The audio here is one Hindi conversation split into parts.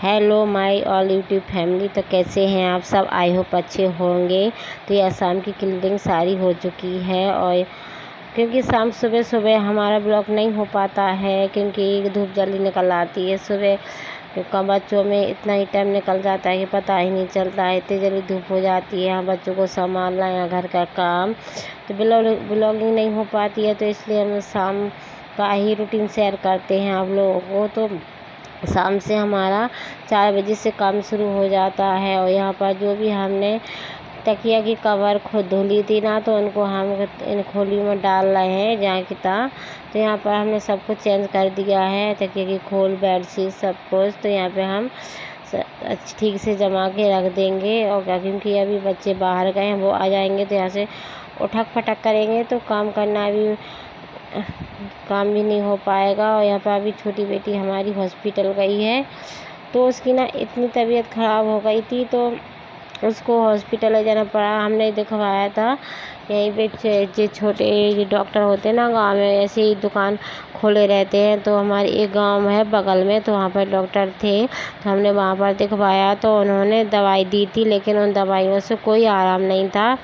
Hello my all YouTube family. तो कैसे हैं आप सब? आई होप अच्छे होंगे। तो ये शाम की क्लीनिंग सारी हो चुकी है, और क्योंकि शाम सुबह सुबह हमारा ब्लॉग नहीं हो पाता है क्योंकि धूप जल्दी निकल आती है सुबह। का बच्चों में इतना ही टाइम निकल जाता है कि पता ही नहीं चलता है, इतनी जल्दी धूप हो जाती है। यहाँ बच्चों को संभालना, यहाँ घर का काम, तो ब्लॉगिंग नहीं हो पाती है। तो इसलिए हम शाम का ही रूटीन शेयर करते हैं आप लोगों को। तो शाम से हमारा 4 बजे से काम शुरू हो जाता है, और यहाँ पर जो भी हमने तकिया की कवर खुद धुली थी ना, तो उनको हम इन खोली में डाल रहे हैं जहाँ की था। तो यहाँ पर हमने सब कुछ चेंज कर दिया है, तकिया की खोल, बेडशीट, सब कुछ। तो यहाँ पे हम ठीक से जमा के रख देंगे। और क्योंकि अभी बच्चे बाहर गए हैं, वो आ जाएंगे तो यहाँ से उठक पटक करेंगे तो काम भी नहीं हो पाएगा। और यहाँ पर अभी छोटी बेटी हमारी हॉस्पिटल गई है, तो उसकी ना इतनी तबीयत ख़राब हो गई थी, तो उसको हॉस्पिटल ले जाना पड़ा। हमने दिखवाया था यहीं पे जो छोटे डॉक्टर होते हैं ना गांव में, ऐसे ही दुकान खोले रहते हैं। तो हमारे एक गांव है बगल में, तो वहाँ पर डॉक्टर थे, तो हमने वहाँ पर दिखवाया। तो उन्होंने दवाई दी थी, लेकिन उन दवाइयों से कोई आराम नहीं था।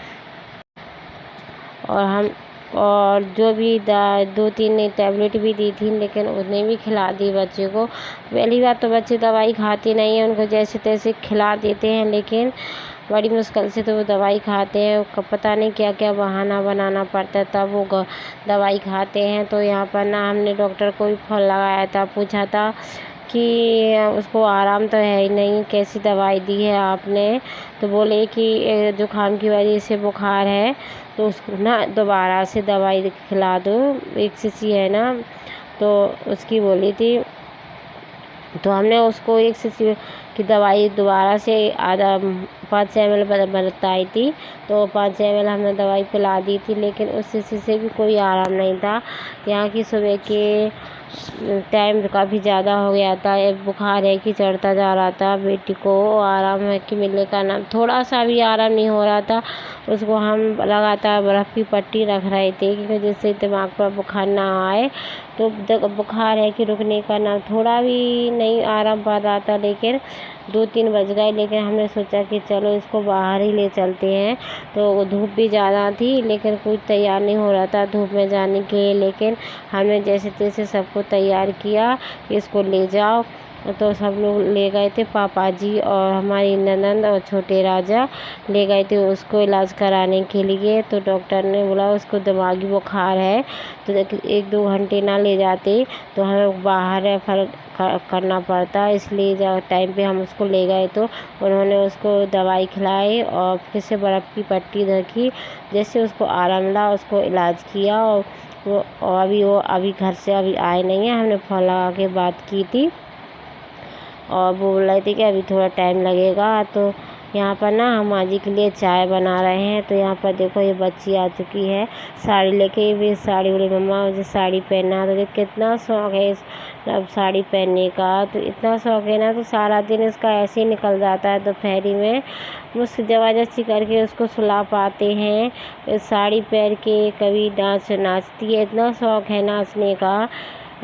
और जो भी 2-3 टैबलेट भी दी थी, लेकिन उन्हें भी खिला दी बच्चे को। पहली बात तो बच्चे दवाई खाते नहीं हैं, उनको जैसे तैसे खिला देते हैं, लेकिन बड़ी मुश्किल से तो वो दवाई खाते हैं। पता नहीं क्या क्या बहाना बनाना पड़ता है, तब वो दवाई खाते हैं। तो यहाँ पर ना हमने डॉक्टर को भी फ़ोन लगाया था, पूछा था कि उसको आराम तो है ही नहीं, कैसी दवाई दी है आपने? तो बोले कि जुकाम की वजह से बुखार है, तो उसको ना दोबारा से दवाई खिला दो, 1 शीशी है ना, तो उसकी बोली थी। तो हमने उसको 1 शीशी की दवाई दोबारा से आधा 5 ml बताई थी, तो 5 ml हमने दवाई पिला दी थी, लेकिन उस शीशी से भी कोई आराम नहीं था। यहाँ की सुबह के टाइम काफ़ी ज़्यादा हो गया था, एक बुखार है कि चढ़ता जा रहा था। बेटी को आराम है कि मिलने का नाम, थोड़ा सा भी आराम नहीं हो रहा था। उसको हम लगातार बर्फ़ की पट्टी रख रहे थे कि जिससे दिमाग पर बुखार ना आए। तो बुखार है कि रुकने का नाम थोड़ा भी नहीं आराम पा रहा था, लेकिन 2-3 बज गए। लेकिन हमने सोचा कि चलो इसको बाहर ही ले चलते हैं। तो धूप भी ज़्यादा थी, लेकिन कोई तैयार नहीं हो रहा था धूप में जाने के लिए, लेकिन हमने जैसे तैसे सबको तैयार किया कि इसको ले जाओ। तो सब लोग ले गए थे, पापा जी और हमारी ननंद और छोटे राजा ले गए थे उसको इलाज कराने के लिए। तो डॉक्टर ने बोला उसको दिमागी बुखार है, तो 1-2 घंटे ना ले जाते तो हमें बाहर रेफर करना पड़ता, इसलिए टाइम पे हम उसको ले गए। तो उन्होंने उसको दवाई खिलाई और फिर से बर्फ़ की पट्टी रखी, जैसे उसको आराम मिला उसको इलाज किया। और वो अभी घर से अभी आए नहीं हैं, हमने फ़ोन लगा के बात की थी, और वो बोल रहे थे कि अभी थोड़ा टाइम लगेगा। तो यहाँ पर ना हम माँ जी के लिए चाय बना रहे हैं। तो यहाँ पर देखो ये बच्ची आ चुकी है साड़ी लेके। भी साड़ी बोली मम्मा मुझे साड़ी पहनना। तो कितना शौक़ है अब साड़ी पहनने का, तो इतना शौक़ है ना, तो सारा दिन इसका ऐसे ही निकल जाता है। दोपहरी में मुझसे ज़बरदस्ती करके उसको सुला पाते हैं साड़ी पहन के। कभी नाचती है, इतना शौक़ है नाचने का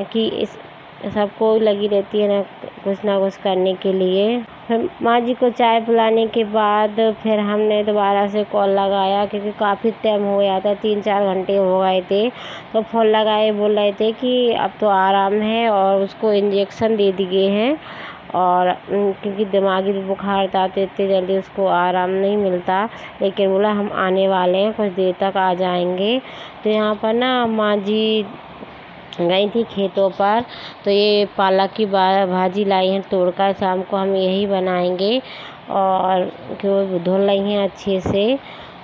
कि इस सबको लगी रहती है ना कुछ करने के लिए। फिर माँ जी को चाय पिलाने के बाद फिर हमने दोबारा से कॉल लगाया, क्योंकि काफ़ी टाइम हो गया था, 3-4 घंटे हो गए थे। तो फ़ोन लगाए, बोल रहे थे कि अब तो आराम है, और उसको इंजेक्शन दे दिए हैं। और क्योंकि दिमागी बुखार था तो इतनी जल्दी उसको आराम नहीं मिलता, लेकिन बोला हम आने वाले हैं, कुछ देर तक आ जाएंगे। तो यहाँ पर ना माँ जी गई थी खेतों पर, तो ये पालक की भाजी लाई हैं तोड़कर, शाम को हम यही बनाएंगे। और वो धुल रही हैं अच्छे से।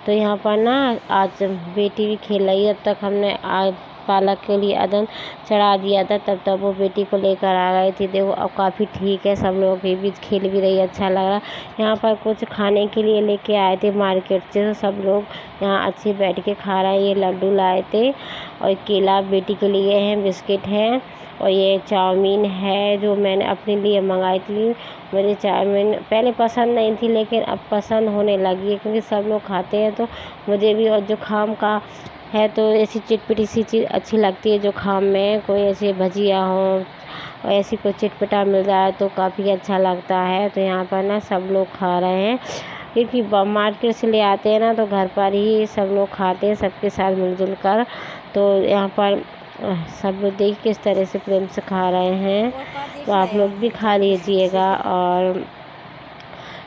तो यहाँ पर ना आज बेटी भी खेल रही है। अब तक हमने आज पालक के लिए अदन चढ़ा दिया था, तब वो बेटी को लेकर आ गई थी। देखो अब काफ़ी ठीक है, सब लोगों के बीच खेल भी रही है, अच्छा लग रहा। यहाँ पर कुछ खाने के लिए लेके आए थे मार्केट से, तो सब लोग यहाँ अच्छे बैठ के खा रहे हैं। ये लड्डू लाए थे, और केला बेटी के लिए हैं, बिस्किट हैं, और ये चाउमीन है जो मैंने अपने लिए मंगाई थी। मुझे चाउमीन पहले पसंद नहीं थी, लेकिन अब पसंद होने लगी है, क्योंकि सब लोग खाते हैं तो मुझे भी। और जुकाम का है तो ऐसी चटपटी सी चीज़ अच्छी लगती है जो खाम में कोई ऐसे भजिया हो और ऐसी कोई चटपटा मिल जाए तो काफ़ी अच्छा लगता है। तो यहाँ पर ना सब लोग खा रहे हैं, क्योंकि मार्केट से ले आते हैं ना तो घर पर ही सब लोग खाते हैं सबके साथ मिलजुल कर। तो यहाँ पर सब लोग देख किस तरह से प्रेम से खा रहे हैं, तो आप लोग भी खा लीजिएगा। और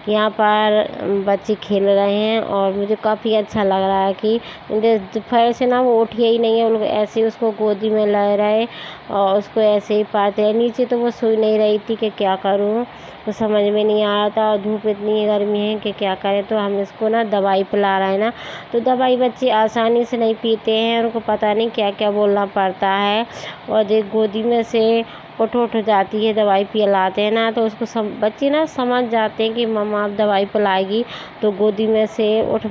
यहाँ पर बच्चे खेल रहे हैं और मुझे काफ़ी अच्छा लग रहा है कि दोपहर से ना वो उठी ही नहीं है, वो लोग ऐसे ही उसको गोदी में ले रहे और उसको ऐसे ही पाते हैं। नीचे तो वो सोई नहीं रही थी कि क्या करूँ, तो समझ में नहीं आ रहा था और धूप इतनी गर्मी है कि क्या करें। तो हम इसको ना दवाई पिला रहे हैं ना, तो दवाई बच्चे आसानी से नहीं पीते हैं, उनको पता नहीं क्या क्या बोलना पड़ता है। और देख गोदी में से उठ जाती है, दवाई पिलाते हैं ना तो उसको बच्चे ना समझ जाते हैं कि मम्मा अब दवाई पिलाएगी, तो गोदी में से उठ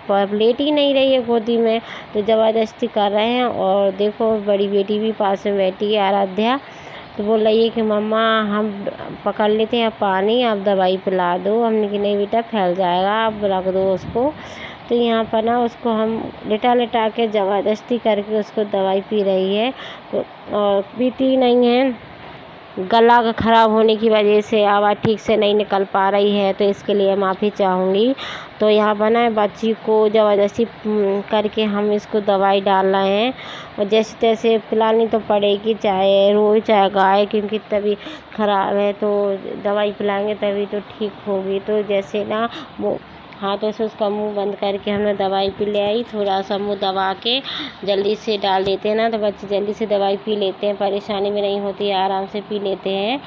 पर लेट ही नहीं रही है गोदी में, तो ज़बरदस्ती कर रहे हैं। और देखो बड़ी बेटी भी पास में बैठी है आराध्या, तो बोल रही है कि मम्मा हम पकड़ लेते हैं पानी, आप दवाई पिला दो। हमने कि नहीं बेटा फैल जाएगा, आप रख दो उसको। तो यहाँ पर ना उसको हम लिटा के ज़बरदस्ती करके उसको दवाई पी रही है, और पीती नहीं है। गला ख़राब होने की वजह से आवाज़ ठीक से नहीं निकल पा रही है, तो इसके लिए माफ़ी चाहूँगी। तो यहाँ पर ना बच्ची को ज़बरदस्ती करके हम इसको दवाई डाल रहे हैं, और जैसे तैसे पिलानी तो पड़ेगी, चाहे रोए चाहे गाए, क्योंकि तबीयत ख़राब है तो दवाई पिलाएंगे तभी तो ठीक होगी। तो जैसे ना वो हाथों से उसका मुंह बंद करके हमने दवाई पी ले आई, थोड़ा सा मुंह दबा के जल्दी से डाल देते हैं ना तो बच्चे जल्दी से दवाई पी लेते हैं, परेशानी में नहीं होती है, आराम से पी लेते हैं।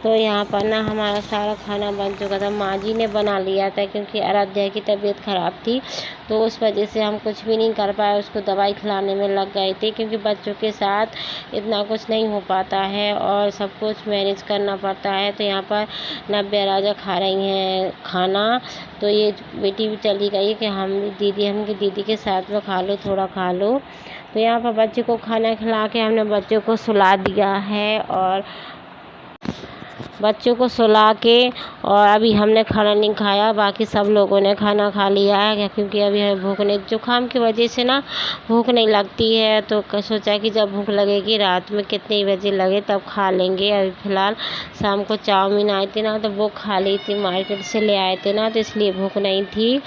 तो यहाँ पर ना हमारा सारा खाना बन चुका था, माँ जी ने बना लिया था, क्योंकि आराध्या की तबीयत ख़राब थी तो उस वजह से हम कुछ भी नहीं कर पाए, उसको दवाई खिलाने में लग गए थे, क्योंकि बच्चों के साथ इतना कुछ नहीं हो पाता है और सब कुछ मैनेज करना पड़ता है। तो यहाँ पर नव्या राजा खा रही हैं खाना, तो ये बेटी भी चली गई कि हम दीदी के साथ में खा लो, थोड़ा खा लो। तो यहाँ पर बच्चे को खाना खिला के हमने बच्चों को सुला दिया है, और बच्चों को सुला के और अभी हमने खाना नहीं खाया, बाकी सब लोगों ने खाना खा लिया है, क्योंकि अभी हमें भूख नहीं, जुकाम की वजह से ना भूख नहीं लगती है। तो सोचा कि जब भूख लगेगी रात में कितने बजे लगे तब खा लेंगे। अभी फ़िलहाल शाम को चाउमीन आए थे ना तो वो खा ली थी, मार्केट से ले आए थे ना, तो इसलिए भूख नहीं थी।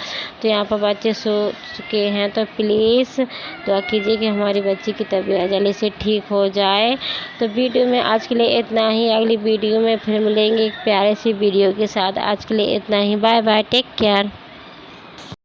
तो यहाँ पर बच्चे सो चुके हैं, तो प्लीज़ दुआ कीजिए कि हमारी बच्ची की तबीयत जल्दी से ठीक हो जाए। तो वीडियो में आज के लिए इतना ही, अगली वीडियो में फिर मिलेंगे एक प्यारे सी वीडियो के साथ। आज के लिए इतना ही, बाय बाय, टेक केयर।